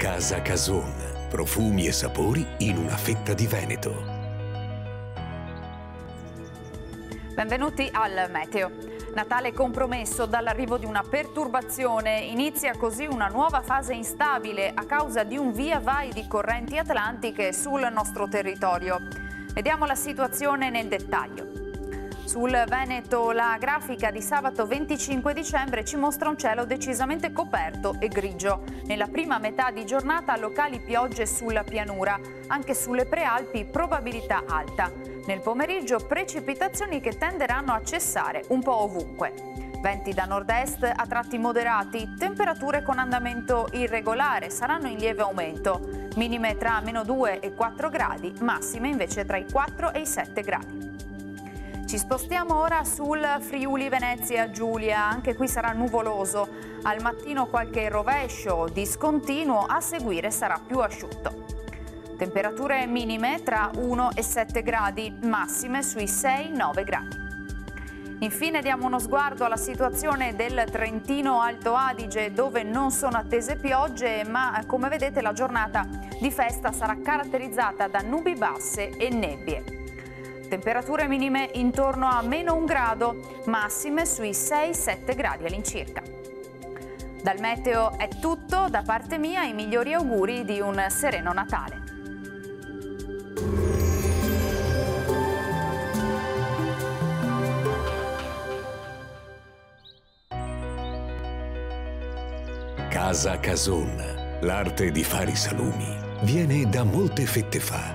Casa Cason. Profumi e sapori in una fetta di Veneto. Benvenuti al Meteo. Natale compromesso dall'arrivo di una perturbazione, inizia così una nuova fase instabile a causa di un via vai di correnti atlantiche sul nostro territorio. Vediamo la situazione nel dettaglio. Sul Veneto la grafica di sabato 25 dicembre ci mostra un cielo decisamente coperto e grigio. Nella prima metà di giornata locali piogge sulla pianura, anche sulle prealpi probabilità alta. Nel pomeriggio precipitazioni che tenderanno a cessare un po' ovunque. Venti da nord-est a tratti moderati, temperature con andamento irregolare saranno in lieve aumento. Minime tra -2 e 4 gradi, massime invece tra i 4 e i 7 gradi. Ci spostiamo ora sul Friuli Venezia Giulia, anche qui sarà nuvoloso. Al mattino qualche rovescio discontinuo, a seguire sarà più asciutto. Temperature minime tra 1 e 7 gradi, massime sui 6-9 gradi. Infine diamo uno sguardo alla situazione del Trentino Alto Adige, dove non sono attese piogge, ma come vedete la giornata di festa sarà caratterizzata da nubi basse e nebbie. Temperature minime intorno a -1 grado, massime sui 6-7 gradi all'incirca. Dal meteo è tutto, da parte mia i migliori auguri di un sereno Natale. Casa Cason. L'arte di fare i salumi viene da molte fette fa.